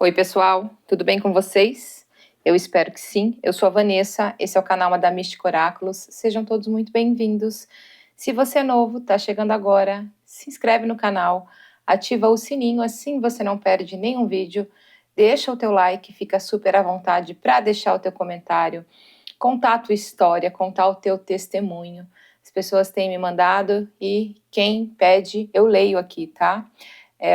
Oi, pessoal, tudo bem com vocês? Eu espero que sim. Eu sou a Vanessa, esse é o canal Madame Mística Oráculos. Sejam todos muito bem-vindos. Se você é novo, está chegando agora, se inscreve no canal, ativa o sininho, assim você não perde nenhum vídeo. Deixa o teu like, fica super à vontade para deixar o teu comentário, contar a tua história, contar o teu testemunho. As pessoas têm me mandado e quem pede, eu leio aqui, tá?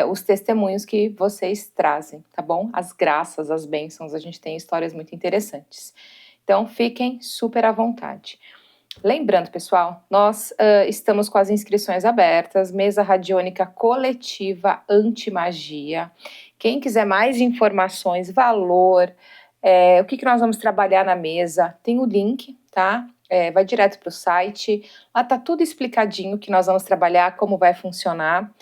Os testemunhos que vocês trazem, tá bom? As graças, as bênçãos, a gente tem histórias muito interessantes. Então, fiquem super à vontade. Lembrando, pessoal, nós estamos com as inscrições abertas, mesa radiônica coletiva anti-magia. Quem quiser mais informações, valor, o que nós vamos trabalhar na mesa, tem o link, tá? Vai direto para o site, lá tá tudo explicadinho que nós vamos trabalhar, como vai funcionar.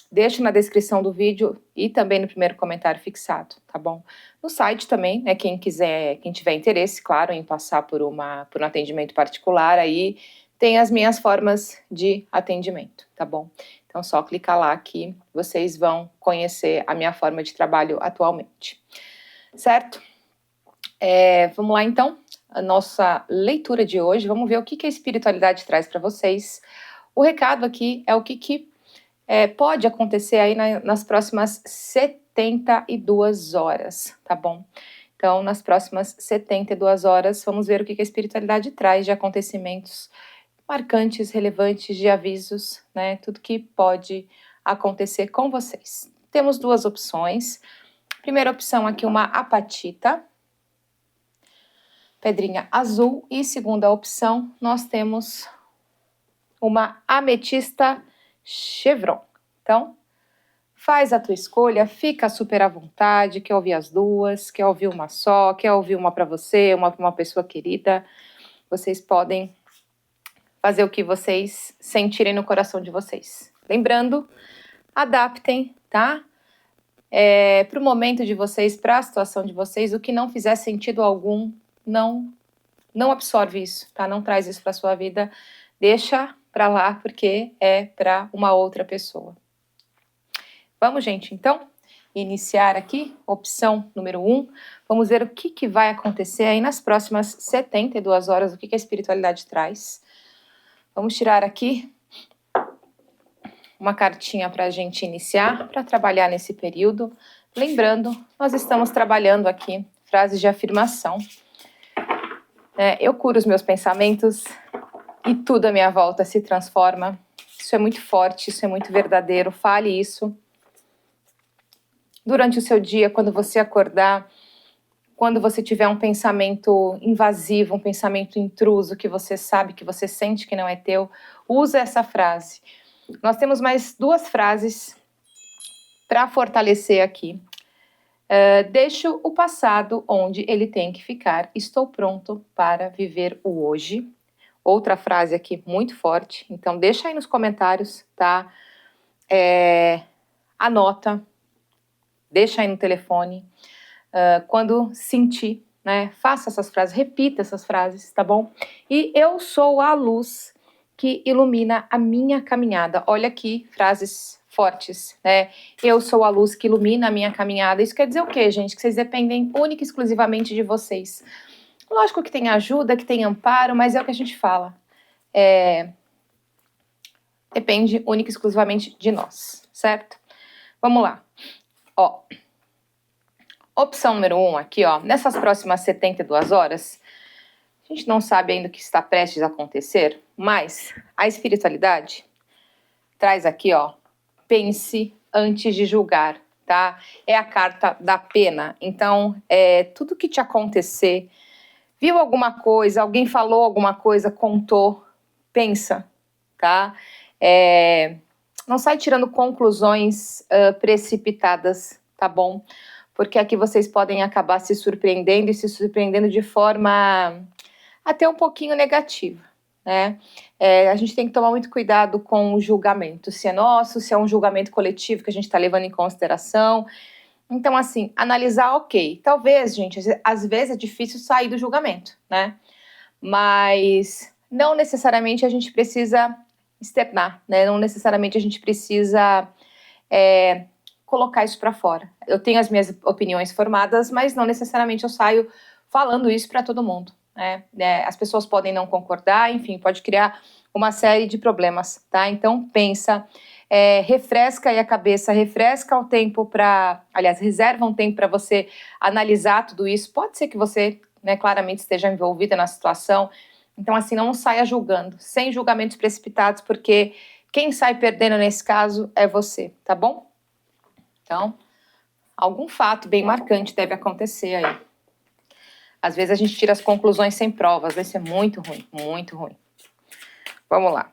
Deixo na descrição do vídeo e também no primeiro comentário fixado, tá bom? No site também, né, quem tiver interesse, claro, em passar por um atendimento particular, aí tem as minhas formas de atendimento, tá bom? Então, só clicar lá que vocês vão conhecer a minha forma de trabalho atualmente, certo? Vamos lá, então, a nossa leitura de hoje, vamos ver o que a espiritualidade traz para vocês. O recado aqui é o que pode acontecer aí nas próximas 72 horas, tá bom? Então, nas próximas 72 horas, vamos ver o que a espiritualidade traz de acontecimentos marcantes, relevantes, de avisos, né? Tudo que pode acontecer com vocês. Temos duas opções. Primeira opção aqui, uma apatita, pedrinha azul. E segunda opção, nós temos uma ametista chevron. Então, faz a tua escolha, fica super à vontade, quer ouvir as duas, quer ouvir uma só, quer ouvir uma para você, uma para uma pessoa querida. Vocês podem fazer o que vocês sentirem no coração de vocês. Lembrando, adaptem, tá? Para o momento de vocês, para a situação de vocês, o que não fizer sentido algum, não absorve isso, tá? Não traz isso para sua vida, deixa para lá, porque é para uma outra pessoa. Vamos, gente, então, iniciar aqui, opção número 1. Vamos ver o que vai acontecer aí nas próximas 72 horas, o que a espiritualidade traz. Vamos tirar aqui uma cartinha para a gente iniciar, para trabalhar nesse período. Lembrando, nós estamos trabalhando aqui frases de afirmação. Eu curo os meus pensamentos e tudo à minha volta se transforma. Isso é muito forte, isso é muito verdadeiro. Fale isso durante o seu dia, quando você acordar, quando você tiver um pensamento invasivo, um pensamento intruso, que você sabe, que você sente que não é teu, usa essa frase. Nós temos mais duas frases para fortalecer aqui. Deixo o passado onde ele tem que ficar. Estou pronto para viver o hoje. Outra frase aqui muito forte. Então, deixa aí nos comentários, tá? Anota. Deixa aí no telefone. Quando sentir, né? Faça essas frases, repita essas frases, tá bom? E eu sou a luz que ilumina a minha caminhada. Olha aqui, frases fortes, né? Eu sou a luz que ilumina a minha caminhada. Isso quer dizer o quê, gente? Que vocês dependem única e exclusivamente de vocês. Lógico que tem ajuda, que tem amparo, mas é o que a gente fala. Depende única e exclusivamente de nós, certo? Vamos lá. Ó, opção número 1 aqui, ó. Nessas próximas 72 horas, a gente não sabe ainda o que está prestes a acontecer, mas a espiritualidade traz aqui, ó, pense antes de julgar, tá? É a carta da pena. Então, tudo que te acontecer, viu alguma coisa, alguém falou alguma coisa, contou, pensa, tá? Não sai tirando conclusões precipitadas, tá bom? Porque aqui vocês podem acabar se surpreendendo e se surpreendendo de forma até um pouquinho negativa, né? A gente tem que tomar muito cuidado com o julgamento, se é nosso, se é um julgamento coletivo que a gente está levando em consideração. Então, assim, analisar, ok. Talvez, gente, às vezes é difícil sair do julgamento, né? Mas não necessariamente a gente precisa externar, né? Não necessariamente a gente precisa colocar isso para fora. Eu tenho as minhas opiniões formadas, mas não necessariamente eu saio falando isso para todo mundo, né? As pessoas podem não concordar, enfim, pode criar uma série de problemas, tá? Então pensa, refresca aí a cabeça, refresca o tempo reserva um tempo para você analisar tudo isso. Pode ser que você, né, claramente esteja envolvida na situação, então assim, não saia julgando, sem julgamentos precipitados, porque quem sai perdendo nesse caso é você, tá bom? Então, algum fato bem marcante deve acontecer aí. Às vezes a gente tira as conclusões sem provas, vai ser muito ruim, muito ruim. Vamos lá.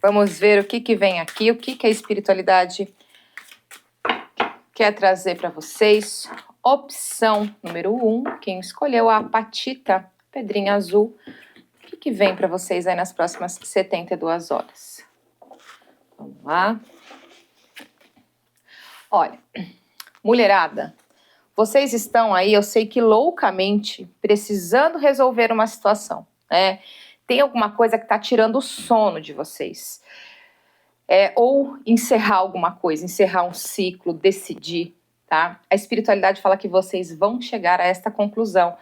Vamos ver o que vem aqui, o que a espiritualidade quer trazer para vocês. Opção número 1, quem escolheu a apatita, pedrinha azul. O que vem para vocês aí nas próximas 72 horas? Vamos lá. Olha, mulherada, vocês estão aí, eu sei que loucamente, precisando resolver uma situação, né? Tem alguma coisa que está tirando o sono de vocês. Ou encerrar alguma coisa, encerrar um ciclo, decidir, tá? A espiritualidade fala que vocês vão chegar a esta conclusão.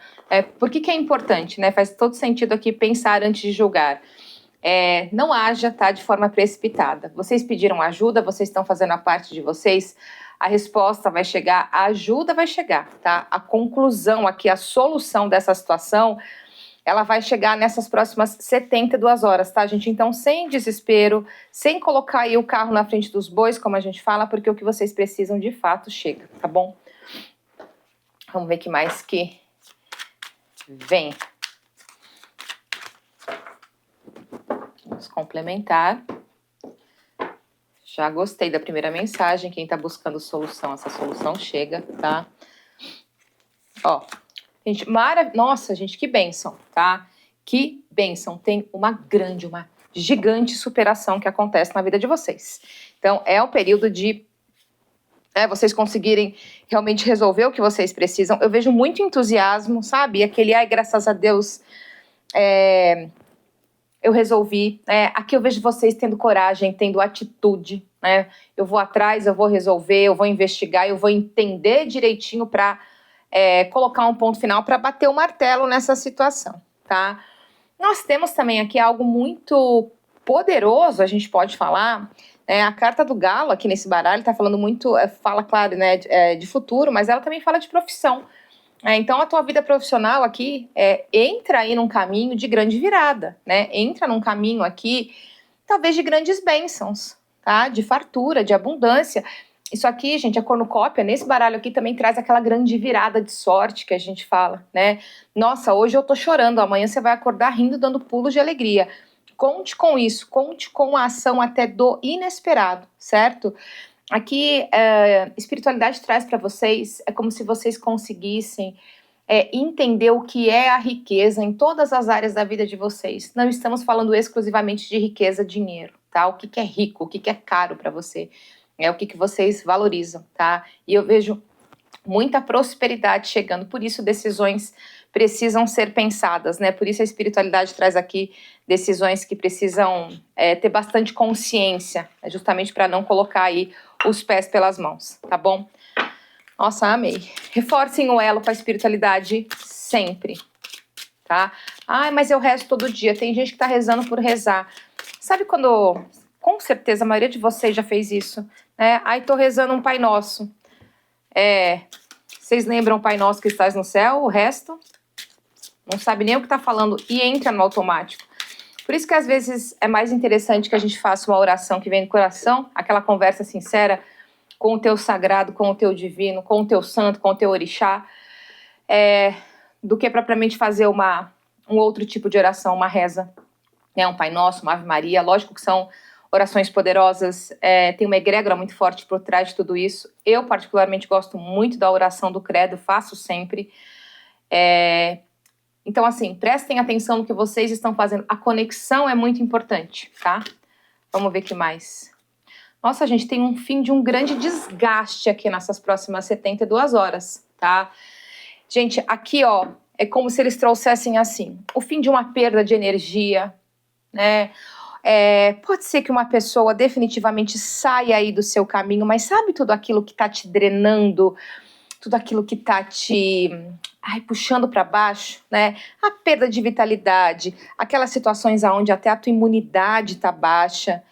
Por que é importante, né? Faz todo sentido aqui pensar antes de julgar. Não haja, tá, de forma precipitada. Vocês pediram ajuda, vocês estão fazendo a parte de vocês, a resposta vai chegar, a ajuda vai chegar, tá? A conclusão aqui, a solução dessa situação, ela vai chegar nessas próximas 72 horas, tá, gente? Então, sem desespero, sem colocar aí o carro na frente dos bois, como a gente fala, porque o que vocês precisam de fato chega, tá bom? Vamos ver o que mais que vem. Vamos complementar. Já gostei da primeira mensagem. Quem tá buscando solução, essa solução chega, tá? Ó, gente, nossa, gente, que bênção, tá? Que bênção. Tem uma gigante superação que acontece na vida de vocês. Então, é o período de vocês conseguirem realmente resolver o que vocês precisam. Eu vejo muito entusiasmo, sabe? Aquele, ai, graças a Deus, eu resolvi, aqui eu vejo vocês tendo coragem, tendo atitude, né? Eu vou atrás, eu vou resolver, eu vou investigar, eu vou entender direitinho para colocar um ponto final, para bater o martelo nessa situação, tá? Nós temos também aqui algo muito poderoso, a gente pode falar, a carta do galo aqui nesse baralho está falando muito, fala claro, né, de futuro, mas ela também fala de profissão. Então, a tua vida profissional aqui entra aí num caminho de grande virada, né? Entra num caminho aqui, talvez de grandes bênçãos, tá? De fartura, de abundância. Isso aqui, gente, a cornucópia, nesse baralho aqui também traz aquela grande virada de sorte que a gente fala, né? Nossa, hoje eu tô chorando, amanhã você vai acordar rindo, dando pulos de alegria. Conte com isso, conte com a ação até do inesperado, certo? Aqui, espiritualidade traz para vocês, é como se vocês conseguissem entender o que é a riqueza em todas as áreas da vida de vocês. Não estamos falando exclusivamente de riqueza, dinheiro, tá? O que é rico, o que é caro para você, o que vocês valorizam, tá? E eu vejo muita prosperidade chegando, por isso decisões precisam ser pensadas, né? Por isso a espiritualidade traz aqui decisões que precisam ter bastante consciência, justamente para não colocar aí os pés pelas mãos, tá bom? Nossa, amei. Reforcem o elo com a espiritualidade sempre, tá? Ai, mas eu rezo todo dia. Tem gente que tá rezando por rezar. Sabe quando, com certeza, a maioria de vocês já fez isso, né? Ai, tô rezando um Pai Nosso. Vocês lembram o Pai Nosso que estás no céu? O resto não sabe nem o que tá falando e entra no automático. Por isso que às vezes é mais interessante que a gente faça uma oração que vem do coração, aquela conversa sincera com o teu sagrado, com o teu divino, com o teu santo, com o teu orixá, do que propriamente fazer um outro tipo de oração, uma reza, né? Um Pai Nosso, uma Ave Maria. Lógico que são orações poderosas, tem uma egrégora muito forte por trás de tudo isso. Eu particularmente gosto muito da oração do credo, faço sempre. Então, assim, prestem atenção no que vocês estão fazendo. A conexão é muito importante, tá? Vamos ver o que mais. Nossa, gente, tem um fim de um grande desgaste aqui nessas próximas 72 horas, tá? Gente, aqui, ó, é como se eles trouxessem, assim, o fim de uma perda de energia, né? Pode ser que uma pessoa definitivamente saia aí do seu caminho, mas sabe tudo aquilo que está te drenando, tudo aquilo que está te puxando para baixo, né? A perda de vitalidade, aquelas situações onde até a tua imunidade está baixa,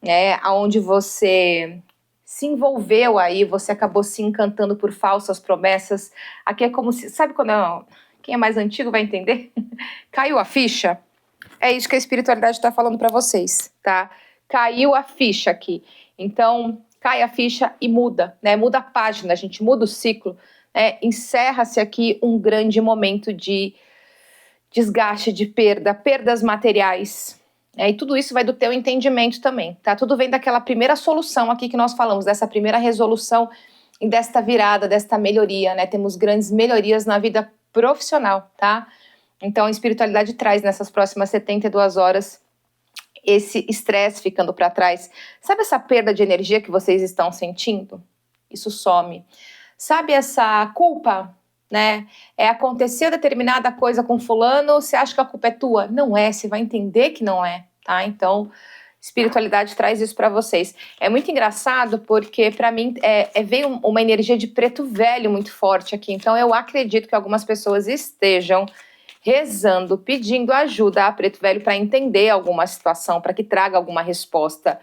né? Onde você se envolveu aí, você acabou se encantando por falsas promessas. Aqui é como se, sabe quando quem é mais antigo vai entender? Caiu a ficha? É isso que a espiritualidade está falando para vocês, tá? Caiu a ficha aqui. Então, cai a ficha e muda, né? Muda a página, a gente muda o ciclo, né? Encerra-se aqui um grande momento de desgaste, de perdas materiais. E tudo isso vai do teu entendimento também, tá? Tudo vem daquela primeira solução aqui que nós falamos, dessa primeira resolução e desta virada, desta melhoria, né? Temos grandes melhorias na vida profissional, tá? Então, a espiritualidade traz nessas próximas 72 horas esse estresse ficando para trás. Sabe essa perda de energia que vocês estão sentindo? Isso some. Sabe essa culpa, né? Aconteceu determinada coisa com fulano, você acha que a culpa é tua? Não é, você vai entender que não é, tá? Então, espiritualidade traz isso para vocês. É muito engraçado porque para mim veio uma energia de preto velho muito forte aqui. Então, eu acredito que algumas pessoas estejam rezando, pedindo ajuda a preto velho para entender alguma situação, para que traga alguma resposta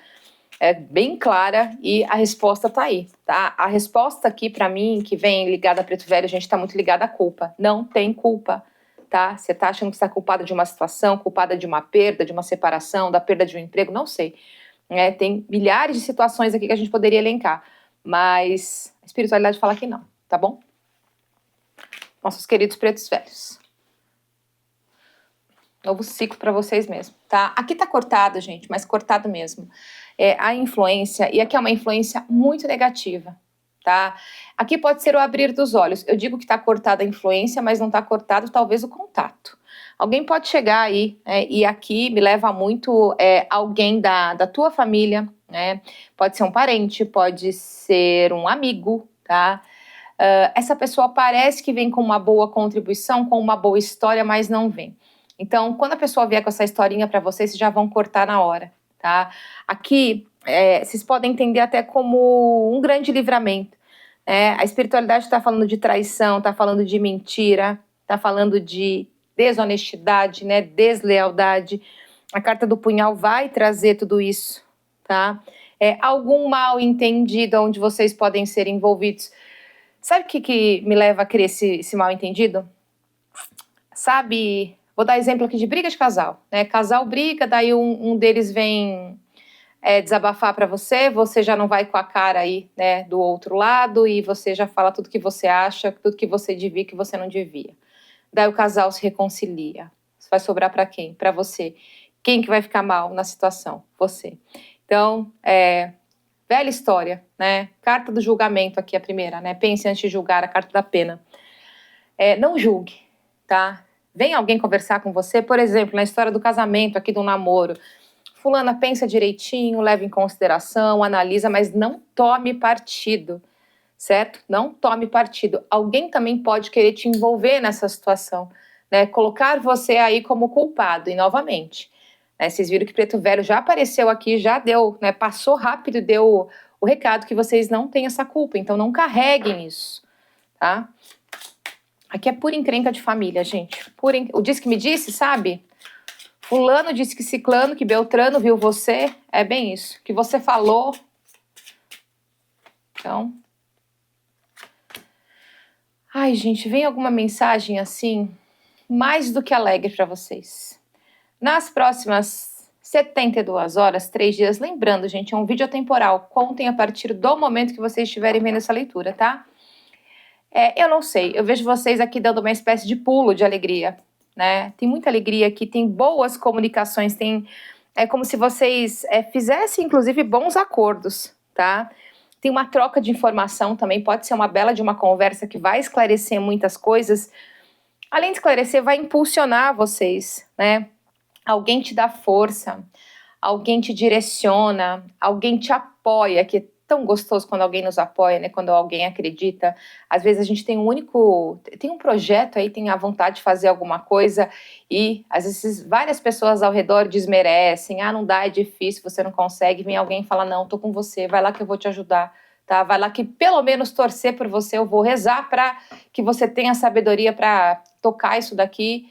bem clara, e a resposta tá aí, tá? A resposta aqui para mim, que vem ligada a preto velho, a gente tá muito ligada à culpa. Não tem culpa, tá? Você tá achando que está culpada de uma situação, culpada de uma perda, de uma separação, da perda de um emprego, não sei. Tem milhares de situações aqui que a gente poderia elencar, mas a espiritualidade fala que não, tá bom? Nossos queridos pretos velhos. Novo ciclo para vocês mesmo, tá? Aqui tá cortado, gente, mas cortado mesmo. A influência, e aqui é uma influência muito negativa, tá? Aqui pode ser o abrir dos olhos. Eu digo que tá cortada a influência, mas não tá cortado talvez o contato. Alguém pode chegar aí, e aqui me leva muito alguém da tua família, né? Pode ser um parente, pode ser um amigo, tá? Essa pessoa parece que vem com uma boa contribuição, com uma boa história, mas não vem. Então, quando a pessoa vier com essa historinha para vocês já vão cortar na hora, tá? Aqui, vocês podem entender até como um grande livramento. A espiritualidade está falando de traição, está falando de mentira, está falando de desonestidade, né? Deslealdade. A carta do punhal vai trazer tudo isso, tá? Algum mal entendido onde vocês podem ser envolvidos. Sabe o que me leva a crer esse mal entendido? Sabe... Vou dar exemplo aqui de briga de casal, né? Casal briga, daí um deles vem desabafar para você, você já não vai com a cara aí, né, do outro lado, e você já fala tudo que você acha, tudo que você devia, que você não devia. Daí o casal se reconcilia. Isso vai sobrar para quem? Para você. Quem que vai ficar mal na situação? Você. Então, velha história, né? Carta do julgamento aqui, a primeira, né? Pense antes de julgar, a carta da pena. Não julgue, tá? Vem alguém conversar com você, por exemplo, na história do casamento, aqui do namoro. Fulana, pensa direitinho, leva em consideração, analisa, mas não tome partido, certo? Não tome partido. Alguém também pode querer te envolver nessa situação, né? Colocar você aí como culpado, e novamente, né? Vocês viram que Preto Velho já apareceu aqui, já deu, né? Passou rápido, deu o recado que vocês não têm essa culpa, então não carreguem isso, tá? Aqui é pura encrenca de família, gente. O disse que me disse, sabe? Fulano disse que ciclano, que Beltrano viu você. É bem isso. Que você falou. Então... Ai, gente, vem alguma mensagem assim, mais do que alegre para vocês. Nas próximas 72 horas, 3 dias, lembrando, gente, é um vídeo atemporal. Contem a partir do momento que vocês estiverem vendo essa leitura, tá? Eu não sei, eu vejo vocês aqui dando uma espécie de pulo de alegria, né? Tem muita alegria aqui, tem boas comunicações, é como se vocês fizessem, inclusive, bons acordos, tá? Tem uma troca de informação também, pode ser uma bela de uma conversa que vai esclarecer muitas coisas. Além de esclarecer, vai impulsionar vocês, né? Alguém te dá força, alguém te direciona, alguém te apoia, que tão gostoso quando alguém nos apoia, né? Quando alguém acredita. Às vezes a gente tem um projeto aí, tem a vontade de fazer alguma coisa e às vezes várias pessoas ao redor desmerecem. Ah, não dá, é difícil, você não consegue. Vem alguém e fala, não, tô com você, vai lá que eu vou te ajudar, tá? Vai lá que pelo menos torcer por você, eu vou rezar para que você tenha sabedoria para tocar isso daqui.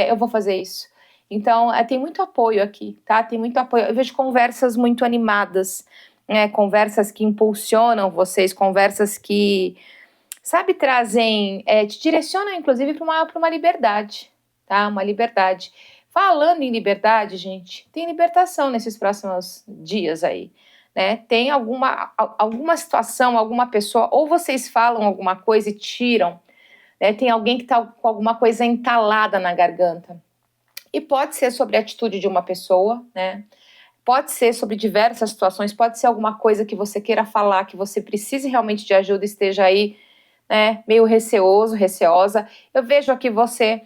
Eu vou fazer isso. Então, tem muito apoio aqui, tá? Tem muito apoio. Eu vejo conversas muito animadas, né? Conversas que impulsionam vocês, conversas que, sabe, trazem, te direcionam, inclusive, para uma liberdade, tá? Uma liberdade. Falando em liberdade, gente, tem libertação nesses próximos dias aí, né? Tem alguma situação, alguma pessoa, ou vocês falam alguma coisa e tiram, né? Tem alguém que está com alguma coisa entalada na garganta. E pode ser sobre a atitude de uma pessoa, né? Pode ser sobre diversas situações, pode ser alguma coisa que você queira falar, que você precise realmente de ajuda, esteja aí, né, meio receoso, receosa. Eu vejo aqui você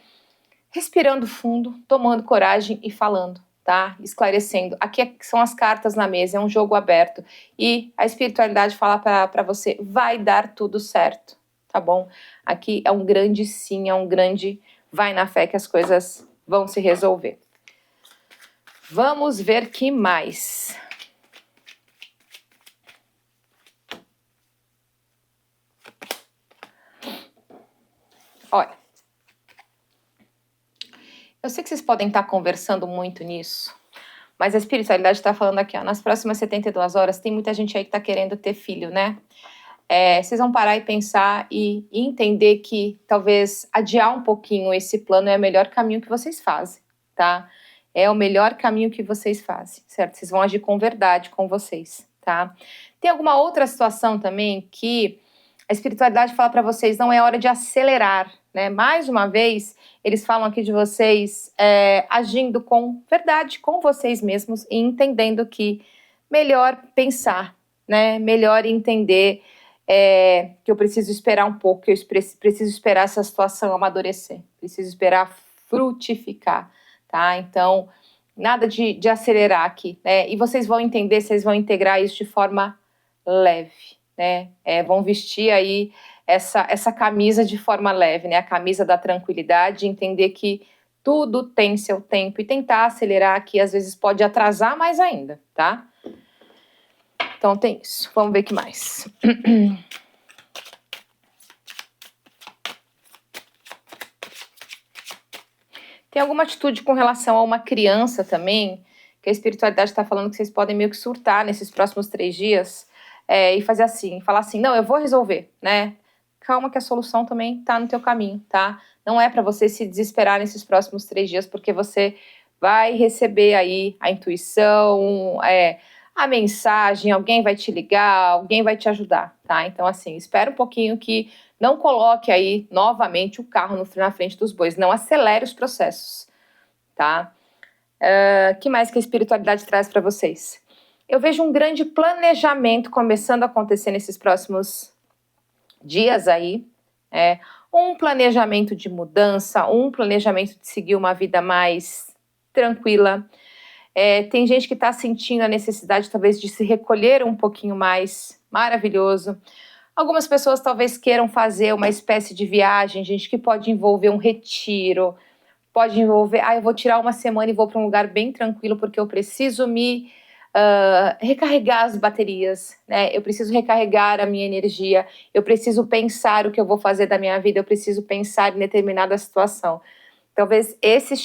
respirando fundo, tomando coragem e falando, tá? Esclarecendo. Aqui são as cartas na mesa, é um jogo aberto. E a espiritualidade fala para você, vai dar tudo certo, tá bom? Aqui é um grande sim, é um grande vai na fé que as coisas vão se resolver. Vamos ver que mais. Olha, eu sei que vocês podem estar conversando muito nisso, mas a espiritualidade está falando aqui, ó, nas próximas 72 horas tem muita gente aí que está querendo ter filho, né? Vocês vão parar e pensar e entender que talvez adiar um pouquinho esse plano é o melhor caminho que vocês fazem, tá? É o melhor caminho que vocês fazem, certo? Vocês vão agir com verdade com vocês, tá? Tem alguma outra situação também que a espiritualidade fala para vocês, não é hora de acelerar, né? Mais uma vez, eles falam aqui de vocês agindo com verdade com vocês mesmos e entendendo que melhor pensar, né? Melhor entender que eu preciso esperar um pouco, que eu preciso esperar essa situação amadurecer, preciso esperar frutificar, tá? Então, nada de acelerar aqui, né? E vocês vão entender, vocês vão integrar isso de forma leve, né? Vão vestir aí essa camisa de forma leve, né? A camisa da tranquilidade, entender que tudo tem seu tempo e tentar acelerar aqui, às vezes pode atrasar mais ainda, tá? Então tem isso. Vamos ver o que mais. Tem alguma atitude com relação a uma criança também, que a espiritualidade está falando que vocês podem meio que surtar nesses próximos 3 dias e fazer assim, falar assim, não, eu vou resolver, né? Calma que a solução também está no teu caminho, tá? Não é para você se desesperar nesses próximos 3 dias, porque você vai receber aí a intuição, a mensagem, alguém vai te ligar, alguém vai te ajudar, tá? Então, assim, espera um pouquinho que não coloque aí novamente o carro na frente dos bois, não acelere os processos, tá? Que mais que a espiritualidade traz para vocês? Eu vejo um grande planejamento começando a acontecer nesses próximos dias aí, um planejamento de mudança, um planejamento de seguir uma vida mais tranquila. Tem gente que está sentindo a necessidade talvez de se recolher um pouquinho mais, maravilhoso. Algumas pessoas talvez queiram fazer uma espécie de viagem, gente, que pode envolver um retiro, pode envolver, eu vou tirar uma semana e vou para um lugar bem tranquilo porque eu preciso me recarregar as baterias, né? Eu preciso recarregar a minha energia, eu preciso pensar o que eu vou fazer da minha vida, eu preciso pensar em determinada situação. Talvez esse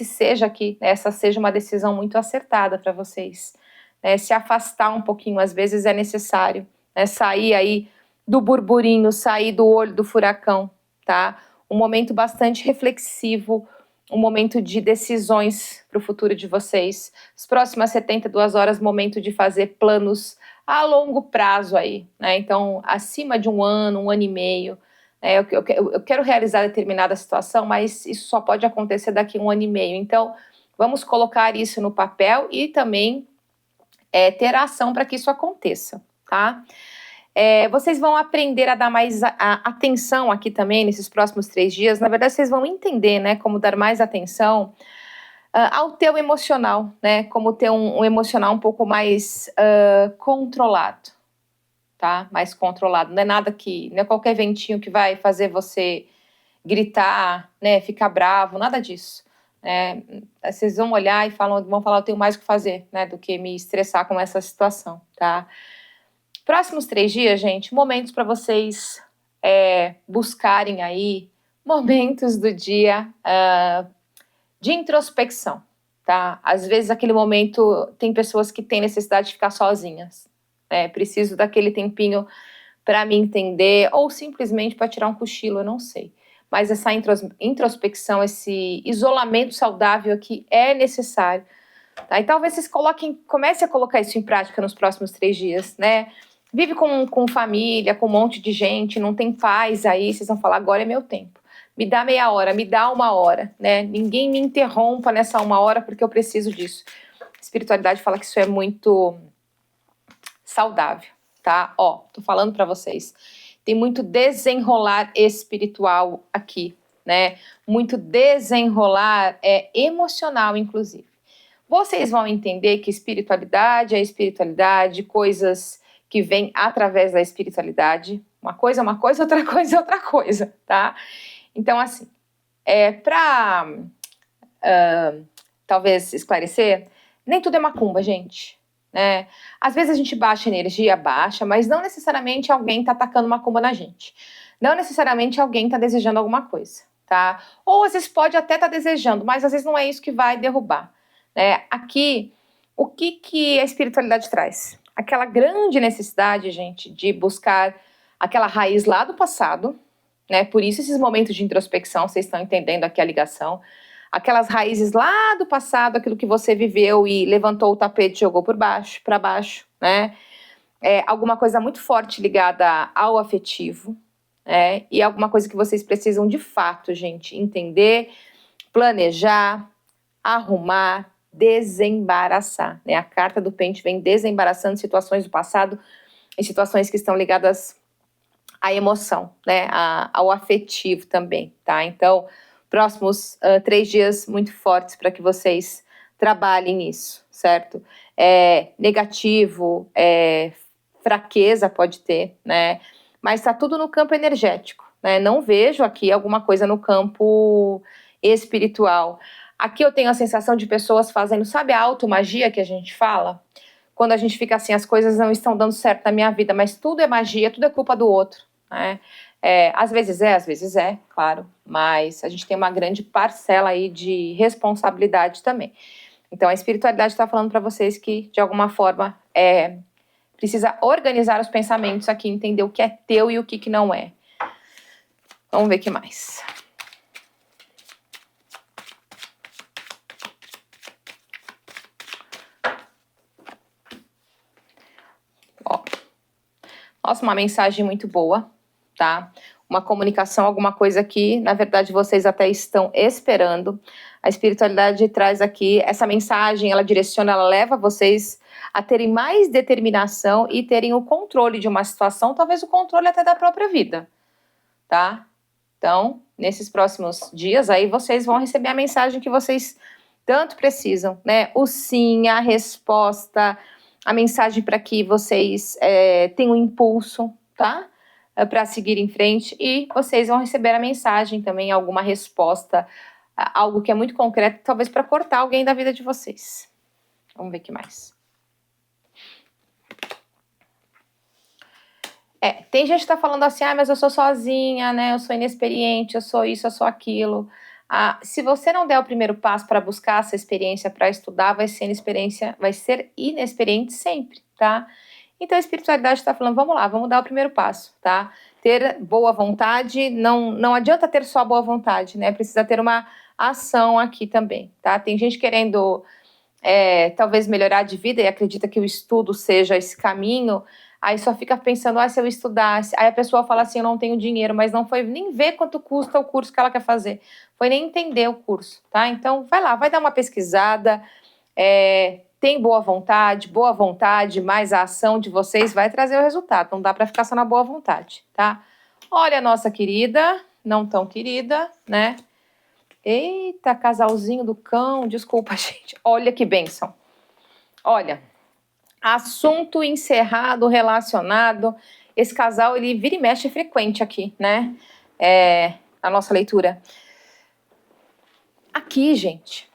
seja aqui, né, essa seja uma decisão muito acertada para vocês. Né? Se afastar um pouquinho, às vezes é necessário, né? Sair aí do burburinho, sair do olho do furacão, tá? Um momento bastante reflexivo, um momento de decisões para o futuro de vocês. As próximas 72 horas, momento de fazer planos a longo prazo aí, né? Então, acima de um ano e meio, eu quero realizar determinada situação, mas isso só pode acontecer daqui a 1 ano e meio. Então, vamos colocar isso no papel e também ter a ação para que isso aconteça, tá? Vocês vão aprender a dar mais atenção aqui também nesses próximos 3 dias. Na verdade, vocês vão entender, né, como dar mais atenção ao teu emocional, né? Como ter um emocional um pouco mais controlado, tá? Mais controlado. Não é nada que, não é qualquer ventinho que vai fazer você gritar, né? Ficar bravo, nada disso. Vocês vão olhar e vão falar, eu tenho mais o que fazer, né? Do que me estressar com essa situação, tá? Próximos 3 dias, gente, momentos para vocês buscarem aí momentos do dia de introspecção, tá? Às vezes aquele momento, tem pessoas que têm necessidade de ficar sozinhas, né? Preciso daquele tempinho para me entender, ou simplesmente para tirar um cochilo, eu não sei. Mas essa introspecção, esse isolamento saudável aqui é necessário, tá? E talvez vocês comecem a colocar isso em prática nos próximos 3 dias, né? Vive com família, com um monte de gente, não tem paz aí, vocês vão falar, agora é meu tempo. Me dá meia hora, me dá 1 hora, né? Ninguém me interrompa nessa 1 hora porque eu preciso disso. A espiritualidade fala que isso é muito saudável, tá? Ó, tô falando para vocês. Tem muito desenrolar espiritual aqui, né? Muito desenrolar emocional, inclusive. Vocês vão entender que espiritualidade é espiritualidade, coisas que vêm através da espiritualidade. Uma coisa é uma coisa, outra coisa é outra coisa, tá? Então, assim, para talvez esclarecer, nem tudo é macumba, gente, né? Às vezes a gente baixa energia, baixa, mas não necessariamente alguém tá atacando macumba na gente. Não necessariamente alguém tá desejando alguma coisa, tá? Ou às vezes pode até estar desejando, mas às vezes não é isso que vai derrubar, né? Aqui, o que a espiritualidade traz? Aquela grande necessidade, gente, de buscar aquela raiz lá do passado, né? Por isso esses momentos de introspecção, vocês estão entendendo aqui a ligação. Aquelas raízes lá do passado, aquilo que você viveu e levantou o tapete e jogou para baixo, né? Alguma coisa muito forte ligada ao afetivo, né? E alguma coisa que vocês precisam de fato, gente, entender, planejar, arrumar, desembaraçar, né? A carta do pente vem desembaraçando situações do passado e situações que estão ligadas à emoção, né? Ao afetivo também, tá? Então, próximos 3 dias muito fortes para que vocês trabalhem isso, certo? Negativo, fraqueza pode ter, né? Mas tá tudo no campo energético, né? Não vejo aqui alguma coisa no campo espiritual. Aqui eu tenho a sensação de pessoas fazendo, sabe a automagia que a gente fala? Quando a gente fica assim, as coisas não estão dando certo na minha vida, mas tudo é magia, tudo é culpa do outro, né? Às vezes claro, mas a gente tem uma grande parcela aí de responsabilidade também. Então a espiritualidade está falando para vocês que, de alguma forma, precisa organizar os pensamentos aqui, entender o que é teu e o que não é. Vamos ver o que mais. Ó, nossa, uma mensagem muito boa, tá? Uma comunicação, alguma coisa que, na verdade, vocês até estão esperando. A espiritualidade traz aqui essa mensagem, ela direciona, ela leva vocês a terem mais determinação e terem o controle de uma situação, talvez o controle até da própria vida, tá? Então, nesses próximos dias aí, vocês vão receber a mensagem que vocês tanto precisam, né? O sim, a resposta, a mensagem para que vocês tenham um impulso, tá? Para seguir em frente, e vocês vão receber a mensagem também, alguma resposta, algo que é muito concreto, talvez para cortar alguém da vida de vocês. Vamos ver o que mais. Tem gente que tá falando assim, mas eu sou sozinha, né? Eu sou inexperiente, eu sou isso, eu sou aquilo. Se você não der o primeiro passo para buscar essa experiência, para estudar, vai ser inexperiente sempre, tá? Então a espiritualidade está falando, vamos lá, vamos dar o primeiro passo, tá? Ter boa vontade, não adianta ter só boa vontade, né? Precisa ter uma ação aqui também, tá? Tem gente querendo talvez melhorar de vida e acredita que o estudo seja esse caminho, aí só fica pensando, se eu estudasse, aí a pessoa fala assim, eu não tenho dinheiro, mas não foi nem ver quanto custa o curso que ela quer fazer, foi nem entender o curso, tá? Então vai lá, vai dar uma pesquisada, tem boa vontade, mais a ação de vocês vai trazer o resultado, não dá para ficar só na boa vontade, tá? Olha a nossa querida, não tão querida, né? Eita, casalzinho do cão, desculpa, gente, olha que bênção. Olha, Assunto encerrado, relacionado. Esse casal, ele vira e mexe frequente aqui, né? A nossa leitura. Aqui, gente,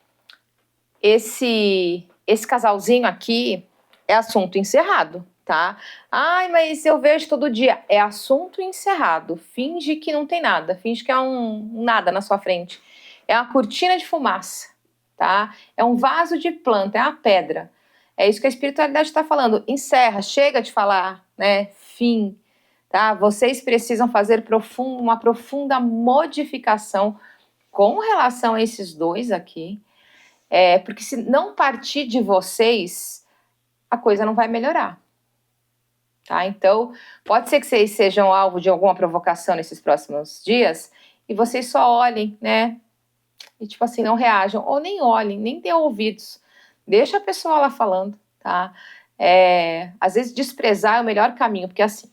esse casalzinho aqui é assunto encerrado, tá? Ai, mas eu vejo todo dia. É assunto encerrado. Finge que não tem nada. Finge que é um nada na sua frente. É uma cortina de fumaça, tá? É um vaso de planta, é uma pedra. É isso que a espiritualidade está falando. Encerra, chega de falar, né? Fim, tá? Vocês precisam fazer uma profunda modificação com relação a esses dois aqui. Porque se não partir de vocês, a coisa não vai melhorar. Tá? Então, pode ser que vocês sejam alvo de alguma provocação nesses próximos dias e vocês só olhem, né? E tipo assim, não reajam, ou nem olhem, nem dêem ouvidos. Deixa a pessoa lá falando, tá? Às vezes desprezar é o melhor caminho, porque assim,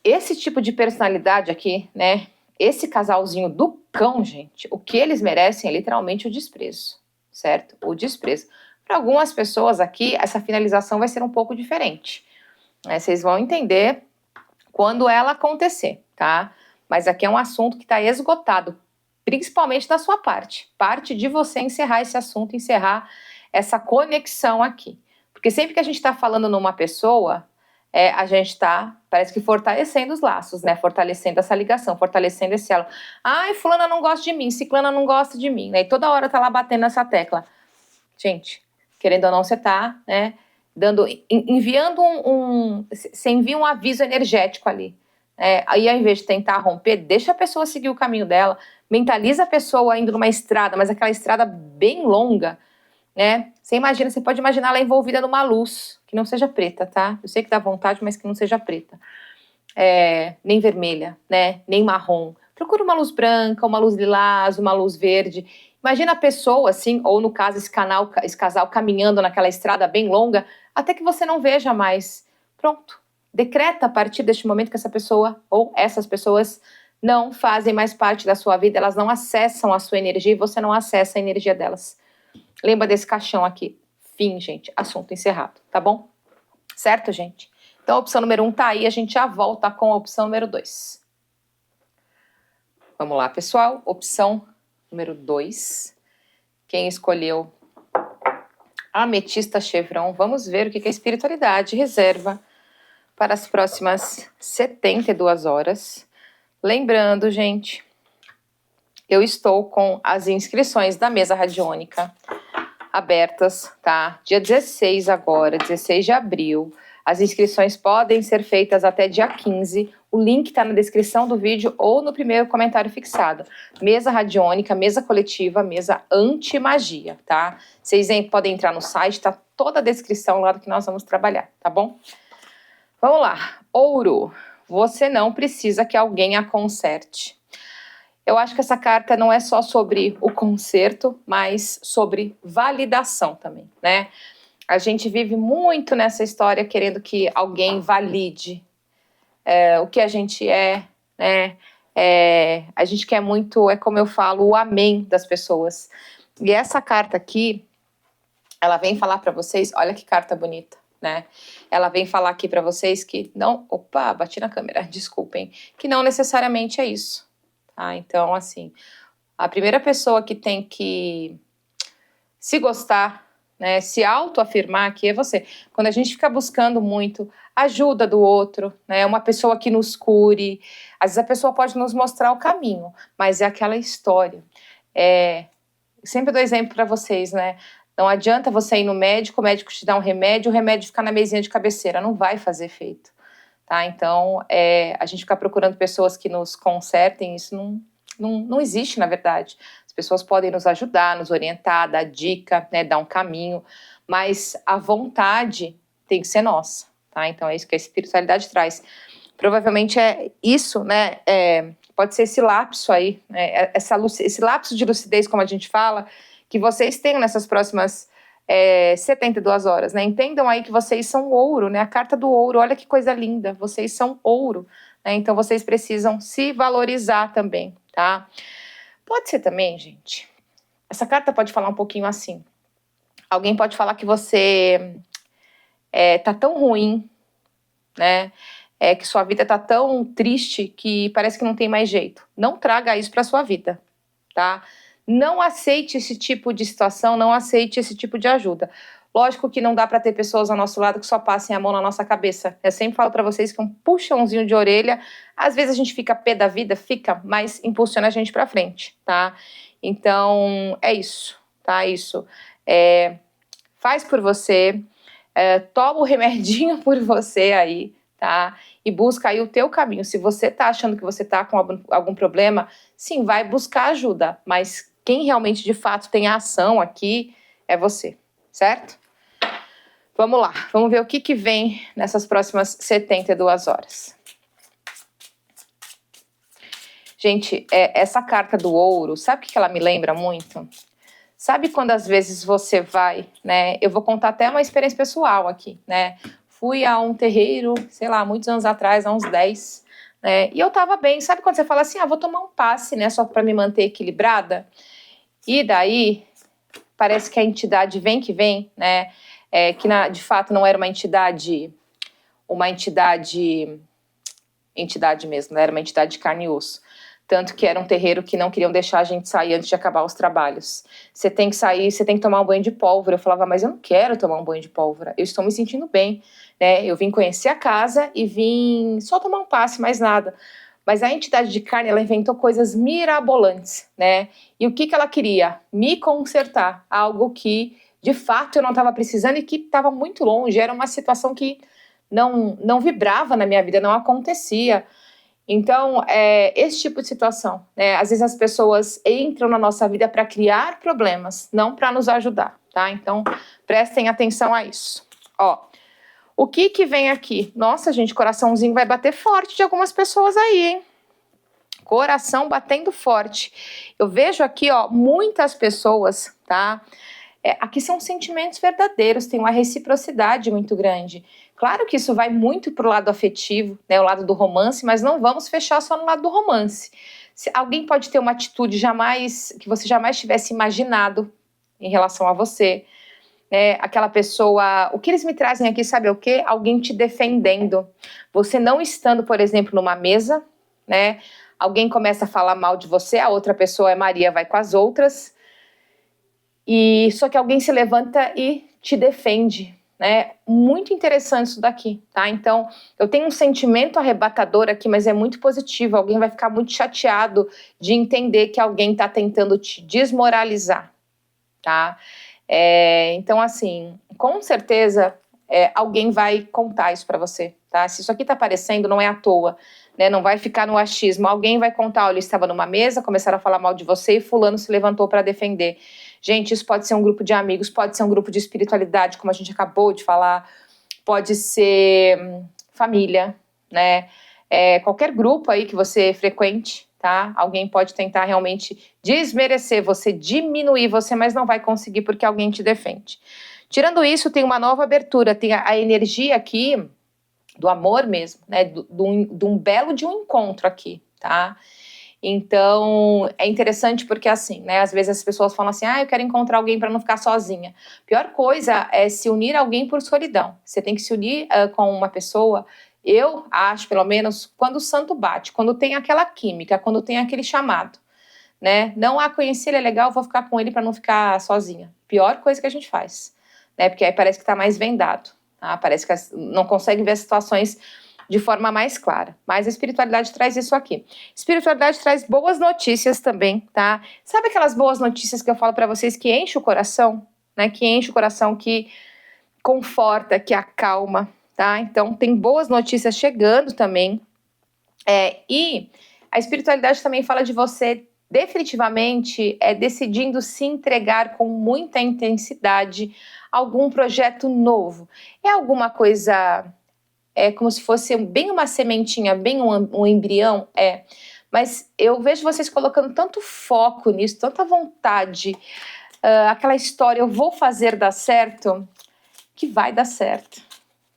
esse tipo de personalidade aqui, né? Esse casalzinho do cão, gente, o que eles merecem é literalmente o desprezo, certo? O desprezo. Para algumas pessoas aqui, essa finalização vai ser um pouco diferente. Vocês vão entender quando ela acontecer, tá? Mas aqui é um assunto que está esgotado, principalmente da sua parte. Parte de você encerrar esse assunto, encerrar essa conexão aqui. Porque sempre que a gente está falando numa pessoa, a gente está, parece que fortalecendo os laços, né? Fortalecendo essa ligação, fortalecendo esse elo. Ai, fulana não gosta de mim, ciclana não gosta de mim, né? E toda hora tá lá batendo nessa tecla. Gente, querendo ou não, você tá, né? Enviando você envia um aviso energético ali. Aí ao invés de tentar romper, deixa a pessoa seguir o caminho dela, mentaliza a pessoa indo numa estrada, mas aquela estrada bem longa, né? Você pode imaginar ela envolvida numa luz, que não seja preta, tá? Eu sei que dá vontade, mas que não seja preta. Nem vermelha, né? Nem marrom. Procura uma luz branca, uma luz lilás, uma luz verde. Imagina a pessoa, assim, ou no caso esse casal caminhando naquela estrada bem longa, até que você não veja mais. Pronto. Decreta a partir deste momento que essa pessoa ou essas pessoas não fazem mais parte da sua vida, elas não acessam a sua energia e você não acessa a energia delas. Lembra desse caixão aqui. Fim, gente. Assunto encerrado, tá bom? Certo, gente? Então a opção número 1 tá aí, a gente já volta com a opção número 2. Vamos lá, pessoal. Opção número 2. Quem escolheu Ametista Chevron? Vamos ver o que a espiritualidade reserva para as próximas 72 horas. Lembrando, gente, eu estou com as inscrições da mesa radiônica abertas, tá? Dia 16 agora, 16 de abril. As inscrições podem ser feitas até dia 15. O link está na descrição do vídeo ou no primeiro comentário fixado. Mesa radiônica, mesa coletiva, mesa anti-magia, tá? Vocês podem entrar no site, tá toda a descrição lá do que nós vamos trabalhar, tá bom? Vamos lá. Ouro. Você não precisa que alguém a conserte. Eu acho que essa carta não é só sobre o conserto, mas sobre validação também, né? A gente vive muito nessa história querendo que alguém valide o que a gente né? A gente quer muito, como eu falo, o amém das pessoas. E essa carta aqui, ela vem falar para vocês, olha que carta bonita, né? Ela vem falar aqui para vocês que não, opa, bati na câmera, desculpem, que não necessariamente é isso, tá? Então, assim, a primeira pessoa que tem que se gostar, né, se autoafirmar aqui é você. Quando a gente fica buscando muito ajuda do outro, né, uma pessoa que nos cure, às vezes a pessoa pode nos mostrar o caminho, mas é aquela história. Sempre dou exemplo para vocês, né? Não adianta você ir no médico, o médico te dá um remédio, o remédio ficar na mesinha de cabeceira, não vai fazer efeito, tá? Então, a gente ficar procurando pessoas que nos consertem, isso não existe, na verdade. As pessoas podem nos ajudar, nos orientar, dar dica, né, dar um caminho, mas a vontade tem que ser nossa, tá? Então é isso que a espiritualidade traz. Provavelmente é isso, né? Pode ser esse lapso aí, né, esse lapso de lucidez, como a gente fala, que vocês tenham nessas próximas 72 horas, né? Entendam aí que vocês são ouro, né? A carta do ouro, olha que coisa linda, vocês são ouro, né? Então vocês precisam se valorizar também, tá? Pode ser também, gente, essa carta pode falar um pouquinho assim. Alguém pode falar que você tá tão ruim, né? Que sua vida tá tão triste que parece que não tem mais jeito. Não traga isso para sua vida, tá? Não aceite esse tipo de situação, não aceite esse tipo de ajuda. Lógico que não dá para ter pessoas ao nosso lado que só passem a mão na nossa cabeça. Eu sempre falo para vocês que um puxãozinho de orelha, às vezes a gente fica pé da vida, mas impulsiona a gente para frente, tá? Então, é isso, tá? Isso. Faz por você, toma o remedinho por você aí, tá? E busca aí o teu caminho. Se você tá achando que você tá com algum problema, sim, vai buscar ajuda, mas quem realmente de fato tem a ação aqui é você, certo? Vamos lá, vamos ver o que vem nessas próximas 72 horas. Gente, essa carta do ouro, sabe o que ela me lembra muito? Sabe quando às vezes você vai, né? Eu vou contar até uma experiência pessoal aqui, né? Fui a um terreiro, sei lá, muitos anos atrás, há uns 10, né? E eu tava bem. Sabe quando você fala assim, vou tomar um passe, né? Só para me manter equilibrada? E daí, parece que a entidade vem que vem, né? Que de fato não era uma entidade mesmo, né? Era uma entidade de carne e osso. Tanto que era um terreiro que não queriam deixar a gente sair antes de acabar os trabalhos. Você tem que sair, você tem que tomar um banho de pólvora. Eu falava, mas eu não quero tomar um banho de pólvora. Eu estou me sentindo bem, né? Eu vim conhecer a casa e vim só tomar um passe, mais nada. Mas a entidade de carne, ela inventou coisas mirabolantes, né? E o que ela queria? Me consertar. Algo que, de fato, eu não estava precisando e que estava muito longe. Era uma situação que não vibrava na minha vida, não acontecia. Então, esse tipo de situação, né? Às vezes as pessoas entram na nossa vida para criar problemas, não para nos ajudar, tá? Então, prestem atenção a isso. Ó, o que vem aqui? Nossa, gente, coraçãozinho vai bater forte de algumas pessoas aí, hein? Coração batendo forte. Eu vejo aqui, ó, muitas pessoas, tá? Aqui são sentimentos verdadeiros, tem uma reciprocidade muito grande. Claro que isso vai muito pro lado afetivo, né, o lado do romance, mas não vamos fechar só no lado do romance. Alguém pode ter uma atitude que você jamais tivesse imaginado em relação a você, né? Aquela pessoa, o que eles me trazem aqui, sabe o quê? Alguém te defendendo. Você não estando, por exemplo, numa mesa, né? Alguém começa a falar mal de você, a outra pessoa é Maria, vai com as outras. E só que alguém se levanta e te defende, né? Muito interessante isso daqui, tá? Então, eu tenho um sentimento arrebatador aqui, mas é muito positivo. Alguém vai ficar muito chateado de entender que alguém tá tentando te desmoralizar, tá? Então, assim, com certeza alguém vai contar isso pra você, tá? Se isso aqui tá aparecendo, não é à toa, né? Não vai ficar no achismo. Alguém vai contar, olha, eu estava numa mesa, começaram a falar mal de você e fulano se levantou para defender. Gente, isso pode ser um grupo de amigos, pode ser um grupo de espiritualidade, como a gente acabou de falar, pode ser família, né? Qualquer grupo aí que você frequente, tá? Alguém pode tentar realmente desmerecer você, diminuir você, mas não vai conseguir porque alguém te defende. Tirando isso, tem uma nova abertura, tem a energia aqui do amor mesmo, né? De um belo de um encontro aqui, tá? Então, é interessante porque assim, né, às vezes as pessoas falam assim, eu quero encontrar alguém para não ficar sozinha. Pior coisa é se unir a alguém por solidão. Você tem que se unir com uma pessoa, eu acho, pelo menos, quando o santo bate, quando tem aquela química, quando tem aquele chamado, né? Não, conhecer ele é legal, vou ficar com ele para não ficar sozinha. Pior coisa que a gente faz, né? Porque aí parece que tá mais vendado, tá? Parece que não consegue ver as situações de forma mais clara. Mas a espiritualidade traz isso aqui. Espiritualidade traz boas notícias também, tá? Sabe aquelas boas notícias que eu falo para vocês que enche o coração, né? Que enche o coração, que conforta, que acalma, tá? Então tem boas notícias chegando também. E a espiritualidade também fala de você definitivamente decidindo se entregar com muita intensidade a algum projeto novo. É alguma coisa... como se fosse bem uma sementinha, bem um embrião, mas eu vejo vocês colocando tanto foco nisso, tanta vontade, aquela história, eu vou fazer dar certo, que vai dar certo,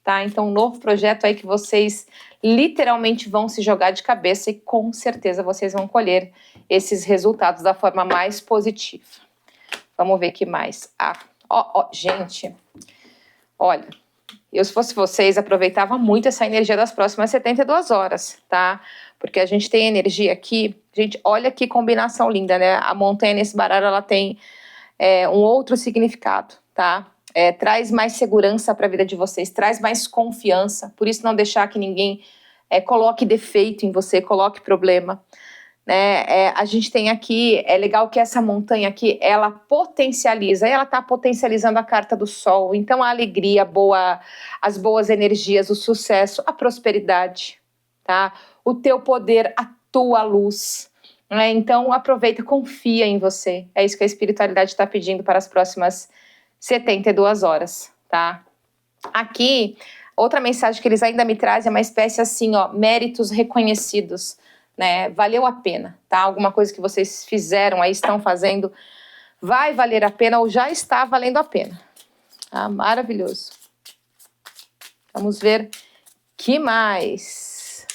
tá? Então, um novo projeto aí que vocês literalmente vão se jogar de cabeça e com certeza vocês vão colher esses resultados da forma mais positiva. Vamos ver o que mais. Gente, olha... eu, se fosse vocês, aproveitava muito essa energia das próximas 72 horas, tá? Porque a gente tem energia aqui, gente, olha que combinação linda, né? A montanha nesse baralho, ela tem um outro significado, tá? Traz mais segurança para a vida de vocês, traz mais confiança, por isso não deixar que ninguém coloque defeito em você, coloque problema, né? A gente tem aqui, é legal que essa montanha aqui, ela potencializa, ela está potencializando a carta do sol, então a alegria boa, as boas energias, o sucesso, a prosperidade, tá? O teu poder, a tua luz, né? Então aproveita, confia em você, é isso que a espiritualidade está pedindo para as próximas 72 horas, tá? Aqui, outra mensagem que eles ainda me trazem é uma espécie assim, ó, méritos reconhecidos, né? Valeu a pena, tá? Alguma coisa que vocês fizeram aí, estão fazendo, vai valer a pena ou já está valendo a pena. Tá? Maravilhoso. Vamos ver que mais.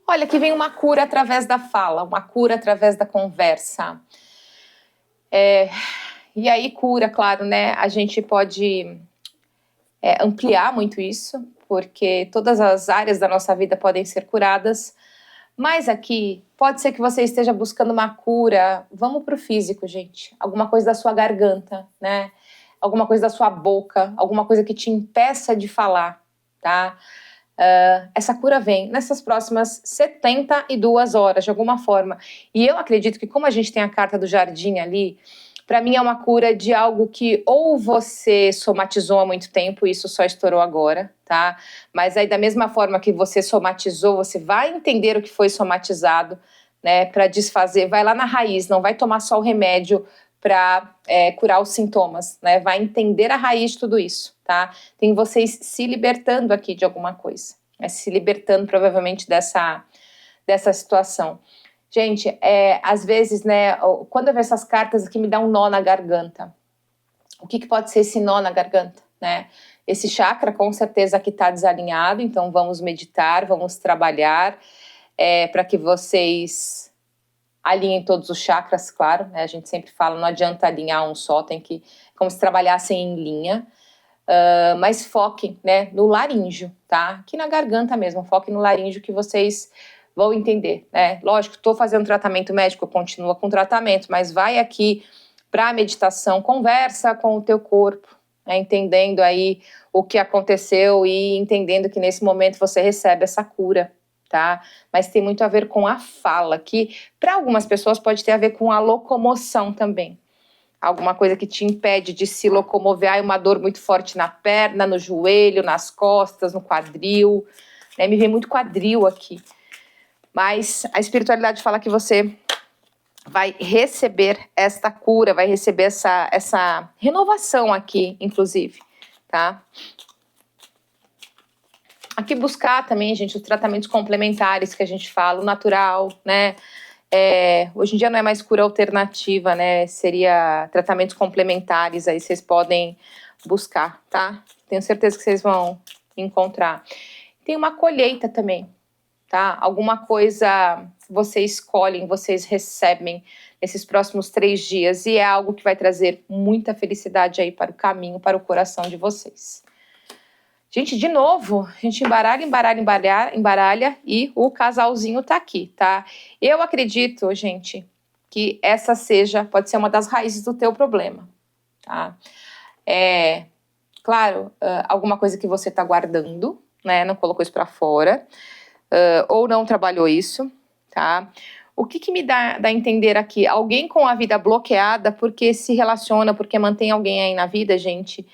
Olha, aqui vem uma cura através da fala, uma cura através da conversa. E aí cura, claro, né? A gente pode ampliar muito isso, porque todas as áreas da nossa vida podem ser curadas. Mas aqui, pode ser que você esteja buscando uma cura. Vamos para o físico, gente. Alguma coisa da sua garganta, né? Alguma coisa da sua boca, alguma coisa que te impeça de falar, tá? Essa cura vem nessas próximas 72 horas, de alguma forma. E eu acredito que, como a gente tem a carta do jardim ali, para mim é uma cura de algo que ou você somatizou há muito tempo, e isso só estourou agora, tá? Mas aí da mesma forma que você somatizou, você vai entender o que foi somatizado, né? Para desfazer, vai lá na raiz, não vai tomar só o remédio para curar os sintomas, né? Vai entender a raiz de tudo isso, tá? Tem vocês se libertando aqui de alguma coisa, né? Se libertando provavelmente dessa situação. Gente, às vezes, né, quando eu vejo essas cartas aqui, me dá um nó na garganta. O que pode ser esse nó na garganta, né? Esse chakra, com certeza, aqui está desalinhado, então vamos meditar, vamos trabalhar para que vocês alinhem todos os chakras, claro, né? A gente sempre fala, não adianta alinhar um só, tem que, como se trabalhassem em linha, mas foquem, né, no laríngeo, tá? Aqui na garganta mesmo, foquem no laríngeo que vocês vão entender, né? Lógico, estou fazendo tratamento médico, continua com tratamento, mas vai aqui para a meditação, conversa com o teu corpo, né, entendendo aí o que aconteceu e entendendo que nesse momento você recebe essa cura, tá? Mas tem muito a ver com a fala, que para algumas pessoas pode ter a ver com a locomoção também. Alguma coisa que te impede de se locomover, uma dor muito forte na perna, no joelho, nas costas, no quadril, né? Me vem muito quadril aqui. Mas a espiritualidade fala que você vai receber esta cura, vai receber essa renovação aqui, inclusive, tá? Aqui buscar também, gente, os tratamentos complementares que a gente fala, o natural, né? Hoje em dia não é mais cura alternativa, né? Seria tratamentos complementares, aí vocês podem buscar, tá? Tenho certeza que vocês vão encontrar. Tem uma colheita também, tá? Alguma coisa vocês escolhem, vocês recebem nesses próximos 3 dias e é algo que vai trazer muita felicidade aí para o caminho, para o coração de vocês. Gente, de novo, a gente embaralha e o casalzinho tá aqui, tá? Eu acredito, gente, que essa pode ser uma das raízes do teu problema, tá? Claro, alguma coisa que você tá guardando, né? Não colocou isso para fora, ou não trabalhou isso, tá? O que me dá a entender aqui? Alguém com a vida bloqueada porque se relaciona, porque mantém alguém aí na vida, gente,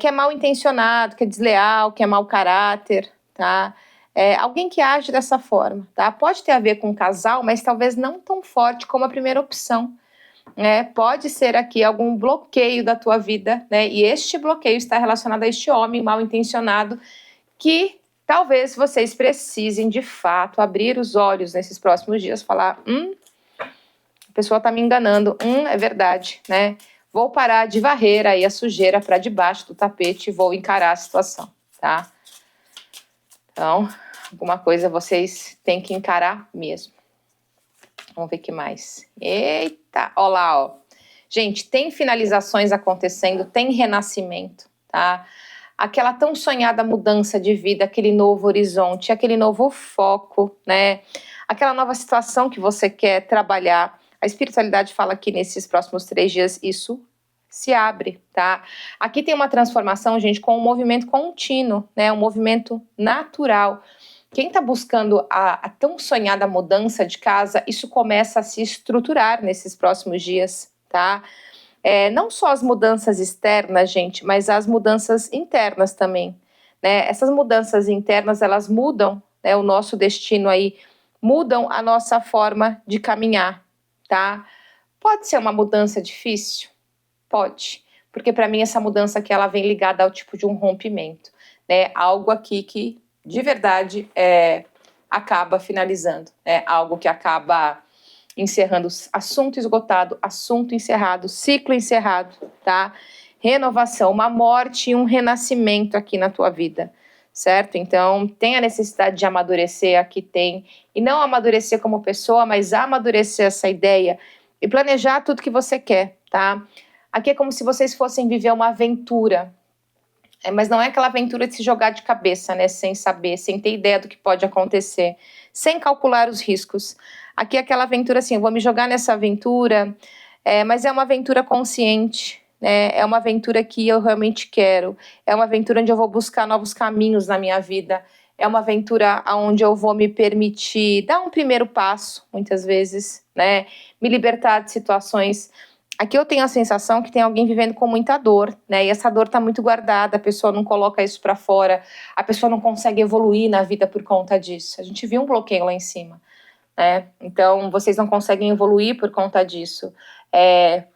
que é mal intencionado, que é desleal, que é mau caráter, tá? Alguém que age dessa forma, tá? Pode ter a ver com o casal, mas talvez não tão forte como a primeira opção, né? Pode ser aqui algum bloqueio da tua vida, né? E este bloqueio está relacionado a este homem mal intencionado que talvez vocês precisem, de fato, abrir os olhos nesses próximos dias, falar, a pessoa tá me enganando, é verdade, né? Vou parar de varrer aí a sujeira para debaixo do tapete e vou encarar a situação, tá? Então, alguma coisa vocês têm que encarar mesmo. Vamos ver o que mais. Eita, ó lá, ó. Gente, tem finalizações acontecendo, tem renascimento, tá? Aquela tão sonhada mudança de vida, aquele novo horizonte, aquele novo foco, né? Aquela nova situação que você quer trabalhar. A espiritualidade fala que nesses próximos 3 dias isso se abre, tá? Aqui tem uma transformação, gente, com um movimento contínuo, né? Um movimento natural. Quem está buscando a tão sonhada mudança de casa, isso começa a se estruturar nesses próximos dias, tá? Não só as mudanças externas, gente, mas as mudanças internas também, né? Essas mudanças internas, elas mudam, né, o nosso destino aí, mudam a nossa forma de caminhar, tá? Pode ser uma mudança difícil? Pode, porque para mim essa mudança aqui, ela vem ligada ao tipo de um rompimento, né? Algo aqui que, de verdade, acaba finalizando, né? Algo que acaba encerrando, assunto esgotado, assunto encerrado, ciclo encerrado, tá? Renovação, uma morte e um renascimento aqui na tua vida, certo? Então, tem a necessidade de amadurecer, aqui tem, e não amadurecer como pessoa, mas amadurecer essa ideia e planejar tudo que você quer, tá? Aqui é como se vocês fossem viver uma aventura, mas não é aquela aventura de se jogar de cabeça, né? Sem saber, sem ter ideia do que pode acontecer, sem calcular os riscos. Aqui é aquela aventura assim, eu vou me jogar nessa aventura, mas é uma aventura consciente, né? É uma aventura que eu realmente quero, é uma aventura onde eu vou buscar novos caminhos na minha vida, é uma aventura onde eu vou me permitir dar um primeiro passo, muitas vezes, né? Me libertar de situações. Aqui eu tenho a sensação que tem alguém vivendo com muita dor, né? E essa dor está muito guardada, a pessoa não coloca isso para fora, a pessoa não consegue evoluir na vida por conta disso. A gente viu um bloqueio lá em cima, né? Então, vocês não conseguem evoluir por conta disso.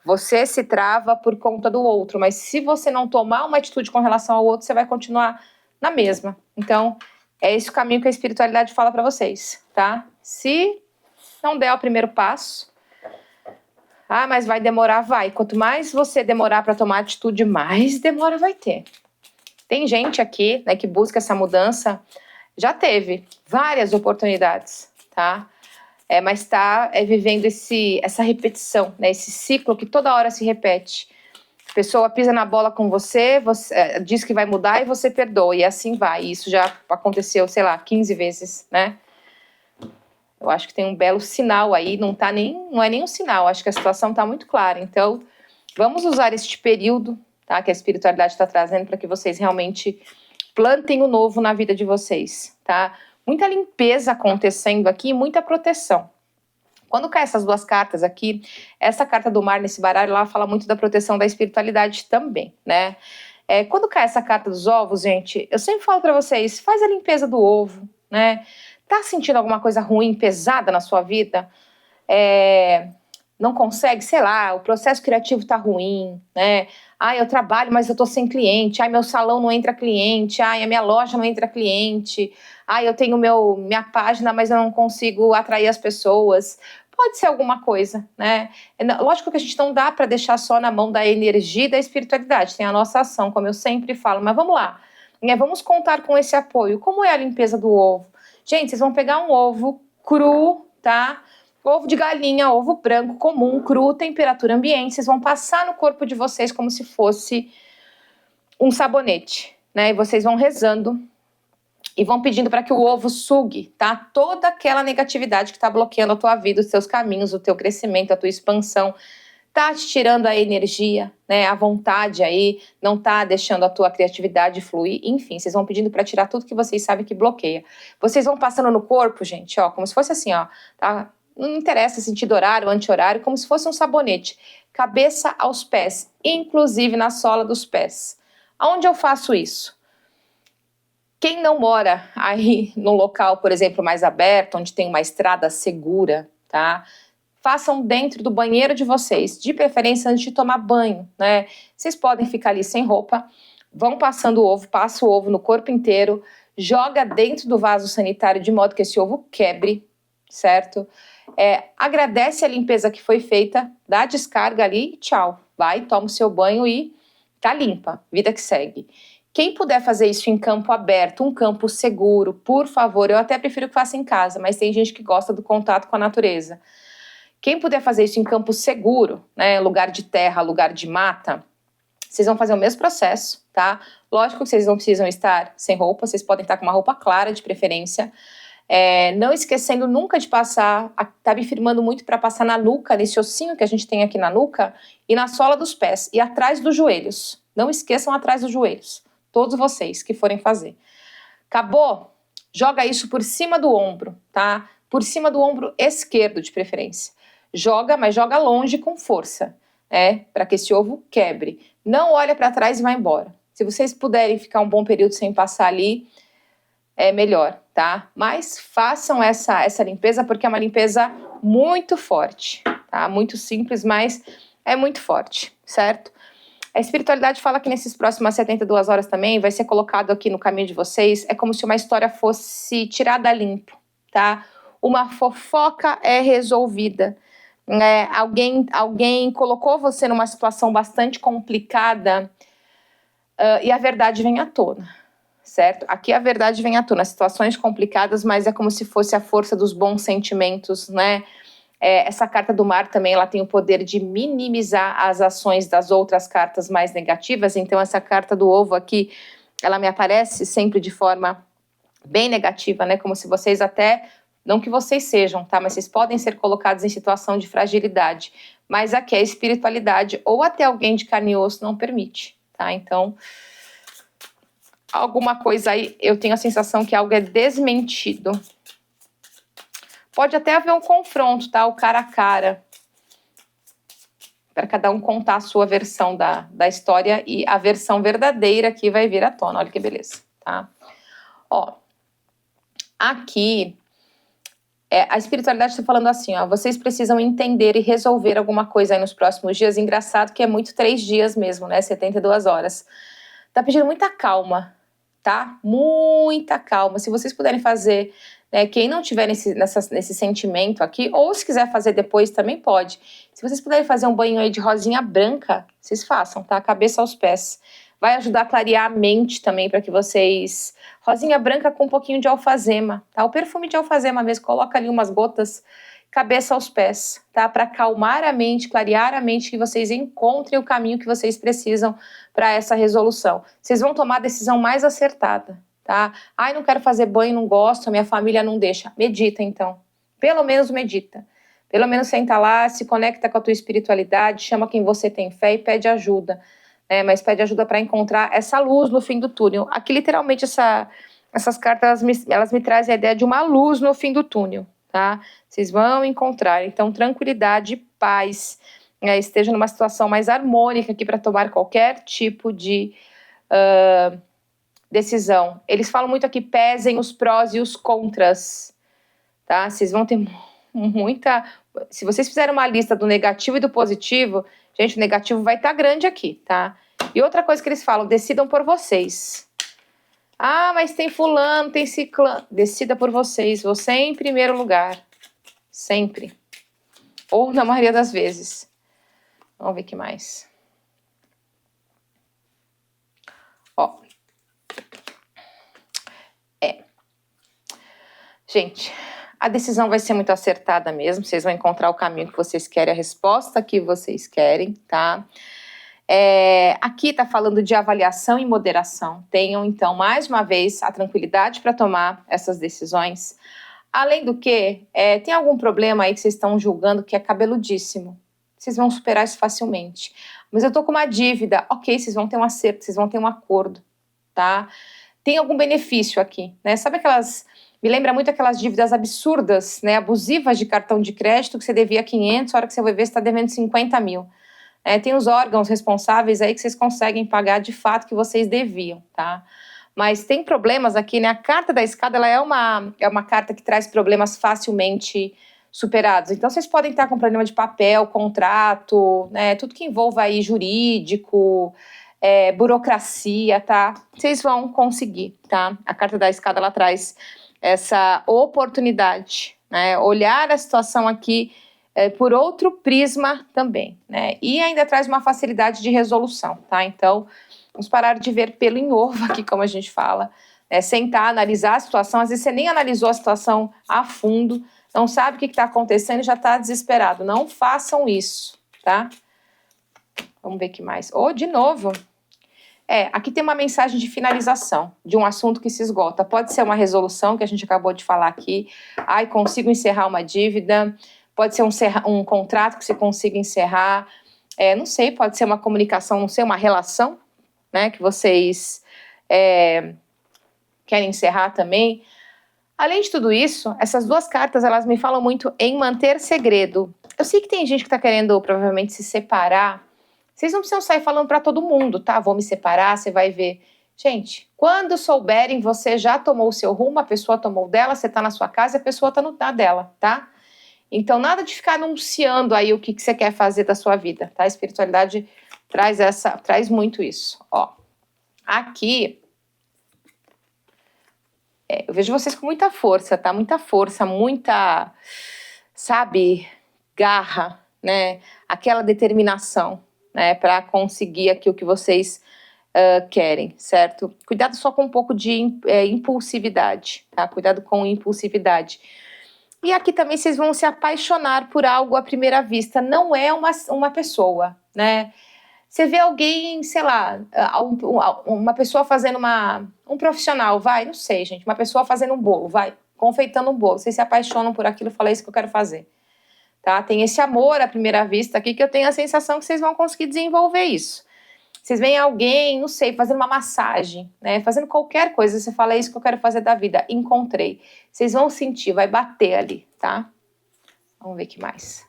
Você se trava por conta do outro, mas se você não tomar uma atitude com relação ao outro, você vai continuar na mesma. Então, é esse o caminho que a espiritualidade fala para vocês, tá? Se não der o primeiro passo, mas vai demorar, vai. Quanto mais você demorar para tomar atitude, mais demora vai ter. Tem gente aqui, né, que busca essa mudança, já teve várias oportunidades, tá? Mas está vivendo essa repetição, né, esse ciclo que toda hora se repete. A pessoa pisa na bola com você diz que vai mudar e você perdoa, e assim vai. Isso já aconteceu, sei lá, 15 vezes, né? Eu acho que tem um belo sinal aí, não é nem um sinal, acho que a situação está muito clara. Então, vamos usar este período, tá, que a espiritualidade está trazendo para que vocês realmente plantem o novo na vida de vocês, tá? Muita limpeza acontecendo aqui, muita proteção. Quando cai essas 2 cartas aqui, essa carta do mar nesse baralho, ela fala muito da proteção da espiritualidade também, né? Quando cai essa carta dos ovos, gente, eu sempre falo para vocês, faz a limpeza do ovo, né? Tá sentindo alguma coisa ruim, pesada na sua vida? Não consegue, sei lá, o processo criativo tá ruim, né? Eu trabalho, mas eu tô sem cliente. Meu salão não entra cliente. A minha loja não entra cliente. Eu tenho minha página, mas eu não consigo atrair as pessoas. Pode ser alguma coisa, né? Lógico que a gente não dá para deixar só na mão da energia e da espiritualidade. Tem a nossa ação, como eu sempre falo. Mas vamos lá. Vamos contar com esse apoio. Como é a limpeza do ovo? Gente, vocês vão pegar um ovo cru, tá? Ovo de galinha, ovo branco, comum, cru, temperatura ambiente. Vocês vão passar no corpo de vocês como se fosse um sabonete, né? E vocês vão rezando e vão pedindo para que o ovo sugue, tá? Toda aquela negatividade que está bloqueando a tua vida, os teus caminhos, o teu crescimento, a tua expansão. Tá te tirando a energia, né, a vontade aí, não tá deixando a tua criatividade fluir, enfim, vocês vão pedindo para tirar tudo que vocês sabem que bloqueia. Vocês vão passando no corpo, gente, ó, como se fosse assim, ó, tá? Não interessa sentido horário, anti-horário, como se fosse um sabonete, cabeça aos pés, inclusive na sola dos pés. Aonde eu faço isso? Quem não mora aí num local, por exemplo, mais aberto, onde tem uma estrada segura, tá? Façam dentro do banheiro de vocês, de preferência antes de tomar banho, né? Vocês podem ficar ali sem roupa, vão passando o ovo, passa o ovo no corpo inteiro, joga dentro do vaso sanitário de modo que esse ovo quebre, certo? Agradece a limpeza que foi feita, dá descarga ali e tchau. Vai, toma o seu banho e tá limpa, vida que segue. Quem puder fazer isso em campo aberto, um campo seguro, por favor, eu até prefiro que faça em casa, mas tem gente que gosta do contato com a natureza. Quem puder fazer isso em campo seguro, né, lugar de terra, lugar de mata, vocês vão fazer o mesmo processo, tá? Lógico que vocês não precisam estar sem roupa, vocês podem estar com uma roupa clara de preferência. Não esquecendo nunca de passar, tá me firmando muito para passar na nuca, nesse ossinho que a gente tem aqui na nuca, e na sola dos pés, e atrás dos joelhos. Não esqueçam atrás dos joelhos, todos vocês que forem fazer. Acabou? Joga isso por cima do ombro, tá? Por cima do ombro esquerdo, de preferência. Joga, mas joga longe com força, para que esse ovo quebre. Não olha para trás e vai embora. Se vocês puderem ficar um bom período sem passar ali, é melhor, tá? Mas façam essa limpeza, porque é uma limpeza muito forte, tá? Muito simples, mas é muito forte, certo? A espiritualidade fala que nesses próximos 72 horas também vai ser colocado aqui no caminho de vocês, é como se uma história fosse tirada a limpo, tá? Uma fofoca é resolvida. Alguém colocou você numa situação bastante complicada e a verdade vem à tona, certo? Aqui a verdade vem à tona, situações complicadas, mas é como se fosse a força dos bons sentimentos, né? Essa carta do mar também, ela tem o poder de minimizar as ações das outras cartas mais negativas, então essa carta do ovo aqui, ela me aparece sempre de forma bem negativa, né? Como se vocês até... Não que vocês sejam, tá? Mas vocês podem ser colocados em situação de fragilidade. Mas aqui a espiritualidade ou até alguém de carne e osso não permite, tá? Então, alguma coisa aí, eu tenho a sensação que algo é desmentido. Pode até haver um confronto, tá? O cara a cara. Para cada um contar a sua versão da história e a versão verdadeira aqui vai vir à tona. Olha que beleza, tá? Ó, aqui... a espiritualidade está falando assim, ó, vocês precisam entender e resolver alguma coisa aí nos próximos dias. Engraçado que é muito 3 dias mesmo, né? 72 horas. Tá pedindo muita calma, tá? Muita calma. Se vocês puderem fazer, né? Quem não tiver nesse sentimento aqui, ou se quiser fazer depois também pode. Se vocês puderem fazer um banho aí de rosinha branca, vocês façam, tá? Cabeça aos pés. Vai ajudar a clarear a mente também para que vocês... Rosinha branca com um pouquinho de alfazema, tá? O perfume de alfazema mesmo, coloca ali umas gotas, cabeça aos pés, tá? Para acalmar a mente, clarear a mente, que vocês encontrem o caminho que vocês precisam para essa resolução. Vocês vão tomar a decisão mais acertada, tá? Ai, não quero fazer banho, não gosto, a minha família não deixa. Medita então, pelo menos medita. Pelo menos senta lá, se conecta com a tua espiritualidade, chama quem você tem fé e pede ajuda. Mas pede ajuda para encontrar essa luz no fim do túnel. Aqui, literalmente, essas cartas, elas me trazem a ideia de uma luz no fim do túnel, tá? Vocês vão encontrar. Então, tranquilidade, paz. Esteja numa situação mais harmônica aqui para tomar qualquer tipo de decisão. Eles falam muito aqui, pesem os prós e os contras, tá? Vocês vão ter muita... Se vocês fizerem uma lista do negativo e do positivo... Gente, o negativo vai estar grande aqui, tá? E outra coisa que eles falam, decidam por vocês. Ah, mas tem fulano, tem ciclano. Decida por vocês, você em primeiro lugar. Sempre. Ou na maioria das vezes. Vamos ver o que mais. Ó. Gente... A decisão vai ser muito acertada mesmo, vocês vão encontrar o caminho que vocês querem, a resposta que vocês querem, tá? Aqui tá falando de avaliação e moderação. Tenham, então, mais uma vez, a tranquilidade para tomar essas decisões. Além do que, tem algum problema aí que vocês estão julgando que é cabeludíssimo. Vocês vão superar isso facilmente. Mas eu tô com uma dívida, ok, vocês vão ter um acerto, vocês vão ter um acordo, tá? Tem algum benefício aqui, né? Sabe aquelas... Me lembra muito aquelas dívidas absurdas, né, abusivas de cartão de crédito, que você devia 500, a hora que você vai ver, você está devendo 50 mil. Tem os órgãos responsáveis aí que vocês conseguem pagar de fato que vocês deviam, tá? Mas tem problemas aqui, né? A carta da escada, ela é uma carta que traz problemas facilmente superados. Então, vocês podem estar com problema de papel, contrato, né? Tudo que envolva aí jurídico, burocracia, tá? Vocês vão conseguir, tá? A carta da escada, ela traz... essa oportunidade, né? Olhar a situação aqui por outro prisma também, né? E ainda traz uma facilidade de resolução, tá? Então, vamos parar de ver pelo em ovo aqui, como a gente fala, sentar, analisar a situação. Às vezes você nem analisou a situação a fundo, não sabe o que está acontecendo e já está desesperado. Não façam isso, tá? Vamos ver o que mais. De novo. Aqui tem uma mensagem de finalização de um assunto que se esgota. Pode ser uma resolução, que a gente acabou de falar aqui. Ai, consigo encerrar uma dívida. Pode ser um contrato que você consiga encerrar. Não sei, pode ser uma comunicação, não sei, uma relação, né, que vocês querem encerrar também. Além de tudo isso, essas duas cartas, elas me falam muito em manter segredo. Eu sei que tem gente que está querendo, provavelmente, se separar. Vocês não precisam sair falando para todo mundo, tá? Vou me separar, você vai ver. Gente, quando souberem, você já tomou o seu rumo, a pessoa tomou o dela, você tá na sua casa e a pessoa tá na dela, tá? Então, nada de ficar anunciando aí o que você quer fazer da sua vida, tá? A espiritualidade traz muito isso. Aqui, eu vejo vocês com muita força, tá? Muita força, muita, sabe, garra, né? Aquela determinação, né? Para conseguir aqui o que vocês querem, certo? Cuidado só com um pouco de impulsividade, tá? Cuidado com impulsividade. E aqui também vocês vão se apaixonar por algo à primeira vista. Não é uma pessoa, né? Você vê alguém, sei lá, uma pessoa fazendo um profissional, não sei, gente, uma pessoa fazendo um bolo, confeitando um bolo. Vocês se apaixonam por aquilo, fala, é isso que eu quero fazer, tá? Tem esse amor à primeira vista aqui que eu tenho a sensação que vocês vão conseguir desenvolver isso. Vocês veem alguém, não sei, fazendo uma massagem, né? Fazendo qualquer coisa, você fala, é isso que eu quero fazer da vida, encontrei. Vocês vão sentir, vai bater ali, tá? Vamos ver o que mais.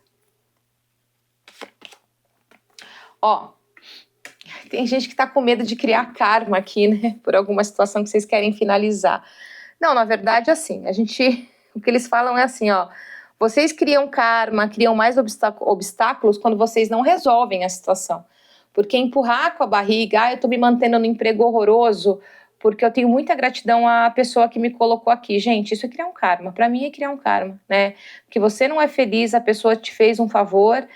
Tem gente que tá com medo de criar karma aqui, né? Por alguma situação que vocês querem finalizar. Não, na verdade, assim, o que eles falam é assim, vocês criam karma, criam mais obstáculos quando vocês não resolvem a situação. Porque empurrar com a barriga, eu tô me mantendo no emprego horroroso, porque eu tenho muita gratidão à pessoa que me colocou aqui. Gente, isso é criar um karma. Pra mim é criar um karma, né? Porque você não é feliz, a pessoa te fez um favor,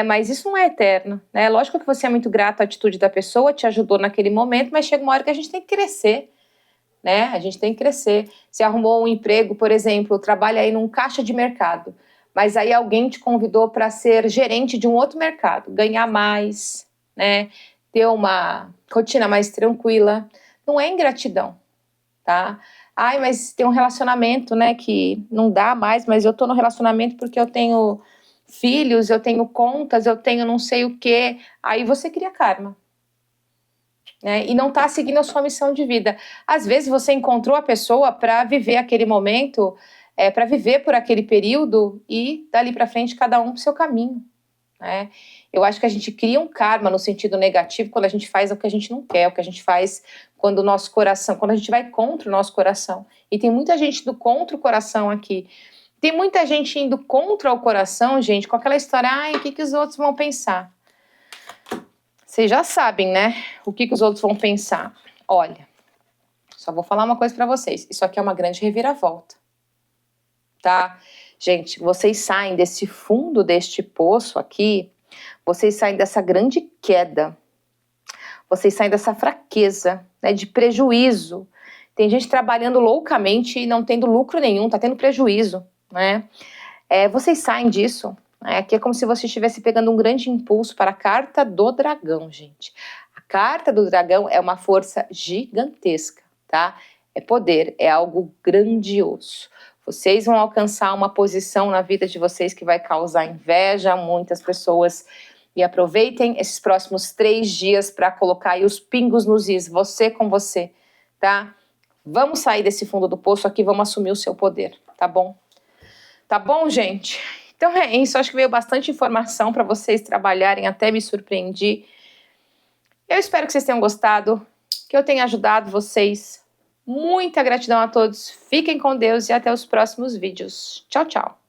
mas isso não é eterno, né? Lógico que você é muito grato à atitude da pessoa, te ajudou naquele momento, mas chega uma hora que a gente tem que crescer, né? A gente tem que crescer. Você arrumou um emprego, por exemplo, trabalha aí num caixa de mercado, mas aí alguém te convidou para ser gerente de um outro mercado, ganhar mais, né? Ter uma rotina mais tranquila. Não é ingratidão, tá? Ai, mas tem um relacionamento, né, que não dá mais, mas eu tô no relacionamento porque eu tenho filhos, eu tenho contas, eu tenho não sei o quê. Aí você cria karma, né? E não tá seguindo a sua missão de vida. Às vezes você encontrou a pessoa para viver aquele momento, para viver por aquele período e dali para frente cada um pro seu caminho, né? Eu acho que a gente cria um karma no sentido negativo quando a gente faz o que a gente não quer, o que a gente faz quando a gente vai contra o nosso coração. E tem muita gente do contra o coração aqui. Tem muita gente indo contra o coração, gente, com aquela história, o que os outros vão pensar? Vocês já sabem, né? O que os outros vão pensar. Olha, só vou falar uma coisa pra vocês. Isso aqui é uma grande reviravolta, tá? Gente, vocês saem desse fundo deste poço aqui, vocês saem dessa grande queda, vocês saem dessa fraqueza, né, de prejuízo. Tem gente trabalhando loucamente e não tendo lucro nenhum, tá tendo prejuízo, né? Vocês saem disso, né? Aqui é como se você estivesse pegando um grande impulso para a carta do dragão, gente. A carta do dragão é uma força gigantesca, tá? É poder, é algo grandioso. Vocês vão alcançar uma posição na vida de vocês que vai causar inveja a muitas pessoas. E aproveitem esses próximos 3 dias para colocar aí os pingos nos is, você com você, tá? Vamos sair desse fundo do poço aqui, vamos assumir o seu poder, tá bom? Tá bom, gente? Então é isso, acho que veio bastante informação para vocês trabalharem, até me surpreendi. Eu espero que vocês tenham gostado, que eu tenha ajudado vocês. Muita gratidão a todos, fiquem com Deus e até os próximos vídeos. Tchau, tchau!